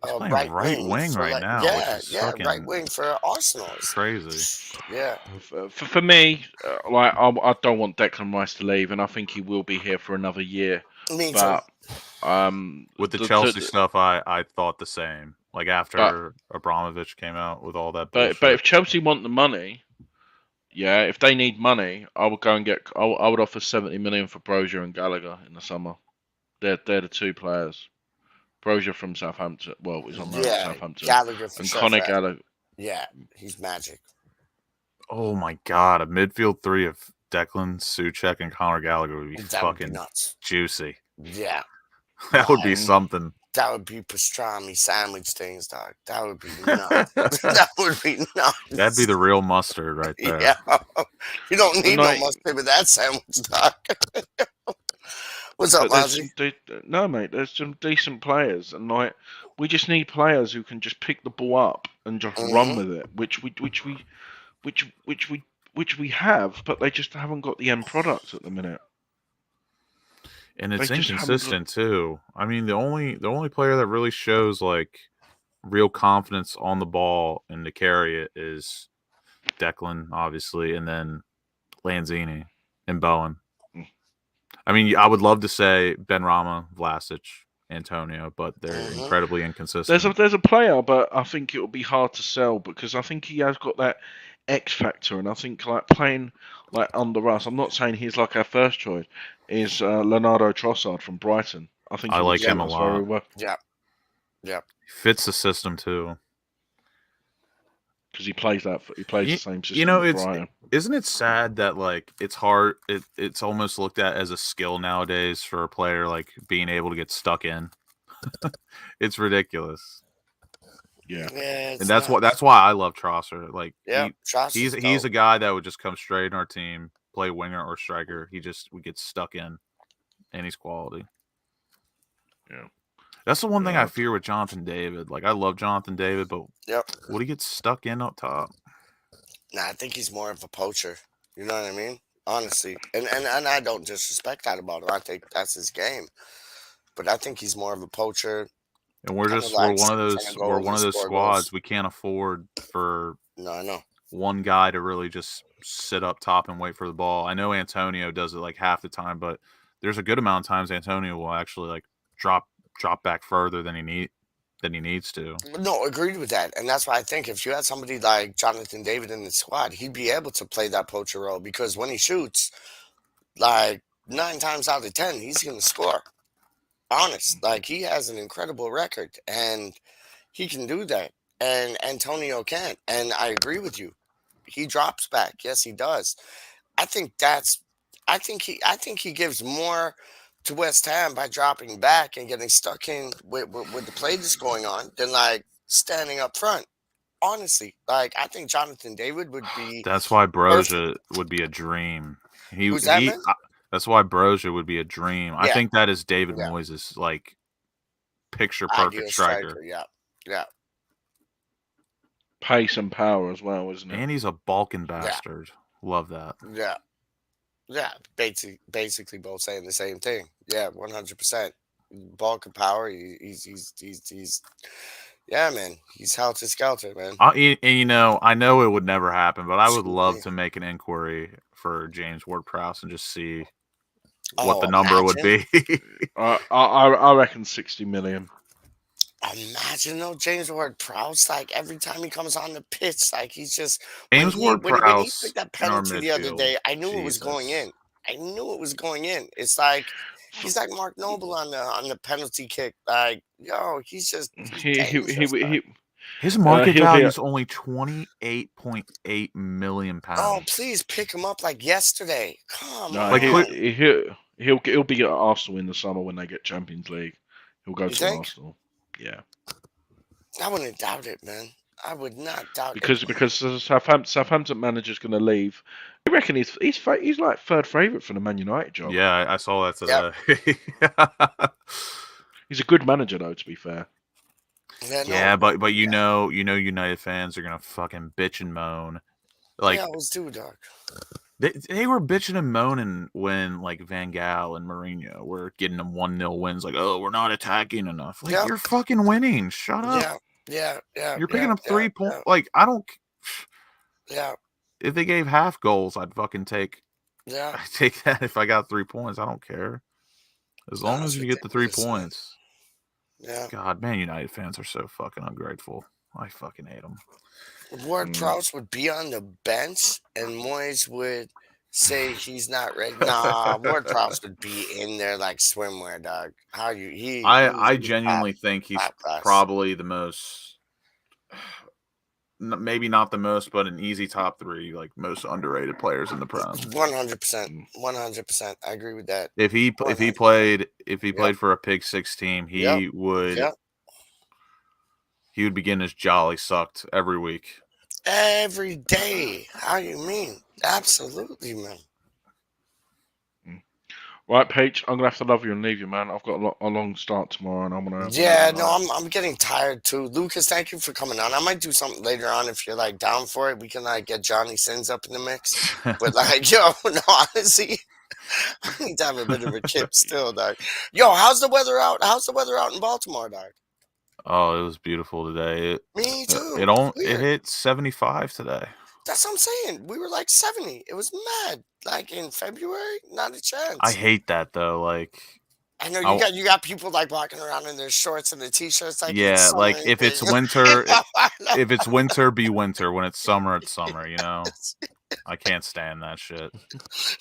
[SPEAKER 4] He's playing
[SPEAKER 3] right
[SPEAKER 4] right
[SPEAKER 3] wing
[SPEAKER 4] wing
[SPEAKER 3] for
[SPEAKER 4] right
[SPEAKER 3] like
[SPEAKER 4] now, which
[SPEAKER 3] yeah,
[SPEAKER 4] is
[SPEAKER 3] yeah,
[SPEAKER 4] fucking
[SPEAKER 3] right wing for Arsenal.
[SPEAKER 4] crazy.
[SPEAKER 3] Yeah.
[SPEAKER 2] For me, like I don't want Declan Rice to leave, and I think he will be here for another year.
[SPEAKER 3] Me too.
[SPEAKER 2] But
[SPEAKER 4] With the Chelsea stuff, I thought the same. Like after Abramovich came out with all that bullshit.
[SPEAKER 2] But if Chelsea want the money, yeah, if they need money, I would go and get. I would offer 70 million for Brozier and Gallagher in the summer. They're the two players. Brozier from Southampton. Well, he's on loan at Southampton.
[SPEAKER 3] Gallagher for
[SPEAKER 2] And
[SPEAKER 3] sure.
[SPEAKER 2] Conor Gallagher.
[SPEAKER 3] Yeah, he's magic.
[SPEAKER 4] Oh my god, a midfield three of Declan, Souček, and Conor Gallagher would be
[SPEAKER 3] That would be
[SPEAKER 4] fucking
[SPEAKER 3] nuts.
[SPEAKER 4] juicy.
[SPEAKER 3] Yeah,
[SPEAKER 4] That would be something.
[SPEAKER 3] that would be pastrami sandwich things, dog. That would be nuts. That would be nuts.
[SPEAKER 4] That'd be the real mustard right there.
[SPEAKER 3] Yeah, you don't need no
[SPEAKER 2] Like-
[SPEAKER 3] mustard with that sandwich, dog. What's up,
[SPEAKER 2] But
[SPEAKER 3] Ozzy?
[SPEAKER 2] no, mate. There's some decent players, and like we just need players who can just pick the ball up and just run with it, which we have, but they just haven't got the end product at the minute.
[SPEAKER 4] And it's
[SPEAKER 2] They just haven't
[SPEAKER 4] inconsistent too. I mean, the only player that really shows like real confidence on the ball and to carry it is Declan, obviously, and then Lanzini and Bowen. I mean, I would love to say Ben Rama, Vlasic, Antonio, but they're
[SPEAKER 3] Mhm.
[SPEAKER 4] incredibly inconsistent.
[SPEAKER 2] There's a player, but I think it will be hard to sell because I think he has got that X factor, and I think like playing like under us. I'm not saying he's like our first choice. Is Leonardo Trossard from Brighton? I think
[SPEAKER 4] I
[SPEAKER 2] he would
[SPEAKER 4] like
[SPEAKER 2] suit
[SPEAKER 4] him a
[SPEAKER 2] us very
[SPEAKER 4] lot.
[SPEAKER 2] well
[SPEAKER 3] Yeah. Yeah.
[SPEAKER 4] Fits the system too.
[SPEAKER 2] because he plays that. He plays the same
[SPEAKER 4] You
[SPEAKER 2] system
[SPEAKER 4] know,
[SPEAKER 2] at Brighton.
[SPEAKER 4] isn't it sad that like it's hard? It's almost looked at as a skill nowadays for a player like being able to get stuck in. It's ridiculous.
[SPEAKER 2] Yeah.
[SPEAKER 3] Yeah,
[SPEAKER 4] And
[SPEAKER 3] it's
[SPEAKER 4] that's
[SPEAKER 3] nuts.
[SPEAKER 4] why I love Trosser. Like
[SPEAKER 3] Yeah, Josh is
[SPEAKER 4] he's a
[SPEAKER 3] dope.
[SPEAKER 4] guy that would just come straight in our team, play winger or striker. We get stuck in, and he's quality.
[SPEAKER 2] Yeah.
[SPEAKER 4] That's the one thing
[SPEAKER 2] Yeah.
[SPEAKER 4] I fear with Jonathan David. Like I love Jonathan David, but
[SPEAKER 3] Yep.
[SPEAKER 4] would he get stuck in up top?
[SPEAKER 3] Nah, I think he's more of a poacher. You know what I mean? Honestly, and I don't disrespect that about him. I think that's his game. But I think he's more of a poacher.
[SPEAKER 4] And
[SPEAKER 3] Kind of like
[SPEAKER 4] we're one of those
[SPEAKER 3] score
[SPEAKER 4] squads
[SPEAKER 3] goals.
[SPEAKER 4] we can't afford for
[SPEAKER 3] No, I know.
[SPEAKER 4] one guy to really just sit up top and wait for the ball. I know Antonio does it like half the time, but there's a good amount of times Antonio will actually like drop back further than he needs to.
[SPEAKER 3] No, agreed with that. And that's why I think if you had somebody like Jonathan David in the squad, he'd be able to play that poacher role because when he shoots, like 9 times out of 10, he's going to score. Honest. Like he has an incredible record and he can do that. And Antonio can't. And I agree with you. He drops back. Yes, he does. I think he gives more to West Ham by dropping back and getting stuck in with the play that's going on than like standing up front. Honestly, like I think Jonathan David would be
[SPEAKER 4] That's why
[SPEAKER 3] perfect.
[SPEAKER 4] Broja would be a dream.
[SPEAKER 3] Who's that, man?
[SPEAKER 4] That's why Broja would be a dream. I
[SPEAKER 3] Yeah.
[SPEAKER 4] think that is David
[SPEAKER 3] Yeah.
[SPEAKER 4] Moyes' like picture perfect
[SPEAKER 3] Ideal
[SPEAKER 4] striker.
[SPEAKER 3] Yeah. Yeah.
[SPEAKER 2] Pace and power as well, isn't it?
[SPEAKER 4] And he's a Balkan bastard. Love that.
[SPEAKER 3] Yeah. Yeah. Basically both saying the same thing. Yeah, 100%. Bulk of power. He's yeah, man. He's helter skelter, man.
[SPEAKER 4] And you know, I know it would never happen, but I would love to make an inquiry for James Ward-Prowse and just see what the number would be.
[SPEAKER 2] I reckon 60 million.
[SPEAKER 3] Imagine though, James Ward-Prowse, like every time he comes on the pitch, like he's just
[SPEAKER 4] James
[SPEAKER 3] when he
[SPEAKER 4] Ward-Prowse
[SPEAKER 3] picked that
[SPEAKER 4] in our
[SPEAKER 3] penalty the other day,
[SPEAKER 4] midfield,
[SPEAKER 3] I knew it was going in.
[SPEAKER 4] Jesus.
[SPEAKER 3] I knew it was going in. It's like he's like Mark Noble on the penalty kick. Like, yo, he's dangerous,
[SPEAKER 4] His market
[SPEAKER 2] he'll
[SPEAKER 4] value
[SPEAKER 2] be
[SPEAKER 4] is only £28.8 million.
[SPEAKER 3] oh, please pick him up like yesterday. Come
[SPEAKER 2] No,
[SPEAKER 3] on.
[SPEAKER 4] Like,
[SPEAKER 2] he'll be at Arsenal in the summer when they get Champions League. He'll go
[SPEAKER 3] You
[SPEAKER 2] to
[SPEAKER 3] think?
[SPEAKER 2] Arsenal. Yeah,
[SPEAKER 3] I wouldn't doubt it, man. I would not doubt
[SPEAKER 2] because
[SPEAKER 3] it.
[SPEAKER 2] because the Southampton manager's going to leave. I reckon he's like third favourite for the Man United job.
[SPEAKER 4] yeah, I saw that today.
[SPEAKER 3] Yep.
[SPEAKER 2] He's a good manager though, to be fair.
[SPEAKER 4] Yeah, but you know United fans are gonna fucking bitch and moan. Like
[SPEAKER 3] yeah, I was too dark.
[SPEAKER 4] they were bitching and moaning when like Van Gaal and Mourinho were getting them 1-0 wins. Like, oh, we're not attacking enough. Like, you're fucking winning. Shut up.
[SPEAKER 3] Yeah.
[SPEAKER 4] You're picking up 3 points. Like, I don't.
[SPEAKER 3] Yeah.
[SPEAKER 4] If they gave half goals, I'd fucking take.
[SPEAKER 3] Yeah.
[SPEAKER 4] I take that if I got 3 points. I don't care. As long as you get the 3 points.
[SPEAKER 3] Yeah.
[SPEAKER 4] God, man, United fans are so fucking ungrateful. I fucking hate them.
[SPEAKER 3] Ward-Prowse would be on the bench, and Moyes would say he's not ready. Nah, Ward-Prowse would be in there like swimwear, dog. How you?
[SPEAKER 4] I genuinely think he's probably the most, maybe not the most, but an easy top 3, like most underrated players in the Prem.
[SPEAKER 3] 100%, 100%. I agree with that.
[SPEAKER 4] If he played for a Pig 6 team, he would.
[SPEAKER 3] Yep.
[SPEAKER 4] He would be getting his jolly sucked every week.
[SPEAKER 3] Every day. How you mean? Absolutely, man.
[SPEAKER 2] Right, Peach, I'm gonna have to love you and leave you, man. I've got a long start tomorrow, and I'm gonna.
[SPEAKER 3] Yeah, no, I'm getting tired too. Lucas, thank you for coming on. I might do something later on if you're like down for it. We can like get Johnny Sins up in the mix. But like, yo, no, honestly, I need to have a bit of a chip still, dog. Yo, how's the weather out? How's the weather out in Baltimore, dog?
[SPEAKER 4] Oh, it was beautiful today.
[SPEAKER 3] Me too.
[SPEAKER 4] It hit 75 today.
[SPEAKER 3] That's what I'm saying. We were like 70. It was mad. Like in February, not a chance.
[SPEAKER 4] I hate that though. Like,
[SPEAKER 3] I know
[SPEAKER 4] I,
[SPEAKER 3] you got people like walking around in their shorts and their t-shirts like it's
[SPEAKER 4] yeah,
[SPEAKER 3] summer.
[SPEAKER 4] like if it's winter, if it's winter, be winter. When it's summer, it's summer. You know, I can't stand that shit.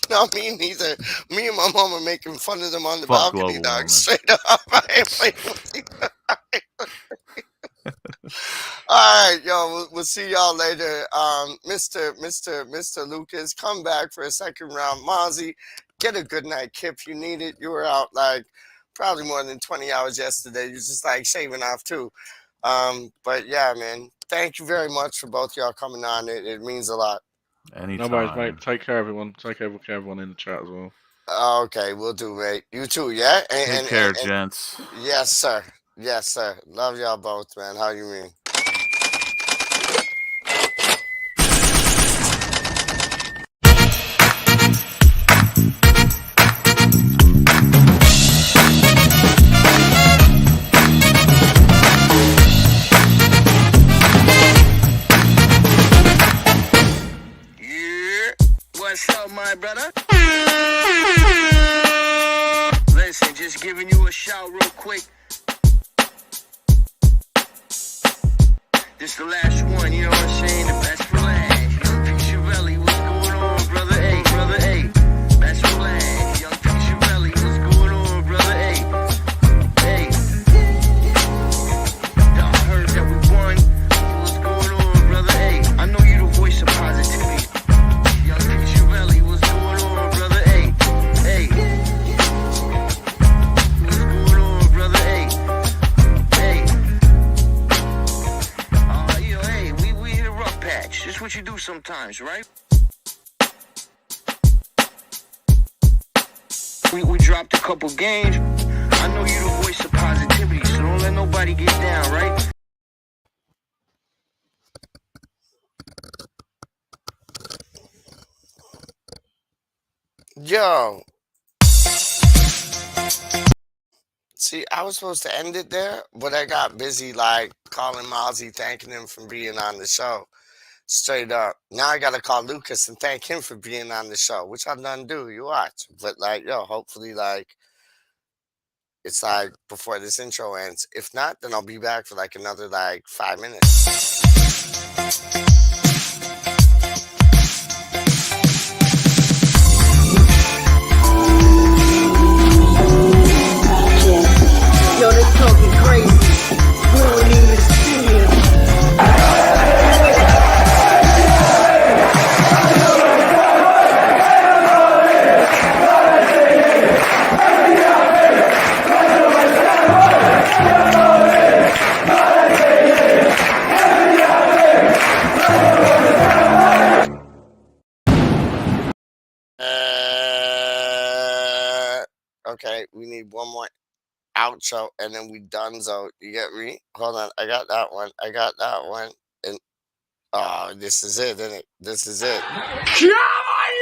[SPEAKER 3] No, me neither. Me and my mom are making fun of them on the
[SPEAKER 4] Fuck
[SPEAKER 3] balcony,
[SPEAKER 4] global
[SPEAKER 3] dog.
[SPEAKER 4] warming.
[SPEAKER 3] Straight up. I ain't playing with you. All right, yo, we'll see y'all later. Mr. Lucas, come back for a second round. Mozzie, get a good night kip. You need it. You were out like probably more than 20 hours yesterday. You just like shaving off too. But yeah, man, thank you very much for both y'all coming on. It means a lot.
[SPEAKER 4] Anytime.
[SPEAKER 2] No worries, mate. Take care, everyone. Take care of everyone in the chat as well.
[SPEAKER 3] Okay, we'll do, mate. You too, yeah?
[SPEAKER 4] Take care, gents.
[SPEAKER 3] Yes, sir. Yes, sir. Love y'all both, man. How you mean?
[SPEAKER 1] Yeah. What's up, my brother? Listen, just giving you a shout real quick. This the last one, you know what I'm saying? The best for last. Young PeacHy, what's going on, brother? Hey, brother, hey. Best for last. Young PeacHy, what's going on, brother? Hey, hey. I heard that we won. What's going on, brother? Hey, I know you the voice of positivity. Young PeacHy, what's going on, brother? Hey, hey. What's going on, brother? Hey, hey. Hey, we hit a rough patch. Just what you do sometimes, right? We dropped a couple games. I know you the voice of positivity, so don't let nobody get down, right?
[SPEAKER 3] Yo. See, I was supposed to end it there, but I got busy like calling Mozzie, thanking him for being on the show. Straight up. Now I gotta call Lucas and thank him for being on the show, which I'm done do. You watch. But like, yo, hopefully like it's like before this intro ends. If not, then I'll be back for like another like 5 minutes.
[SPEAKER 5] Yo, they talking crazy. We don't even see it.
[SPEAKER 3] Okay, we need one more outro and then we donezo. You get me? Hold on, I got that one. And oh, this is it, isn't it? This is it.
[SPEAKER 5] Come on,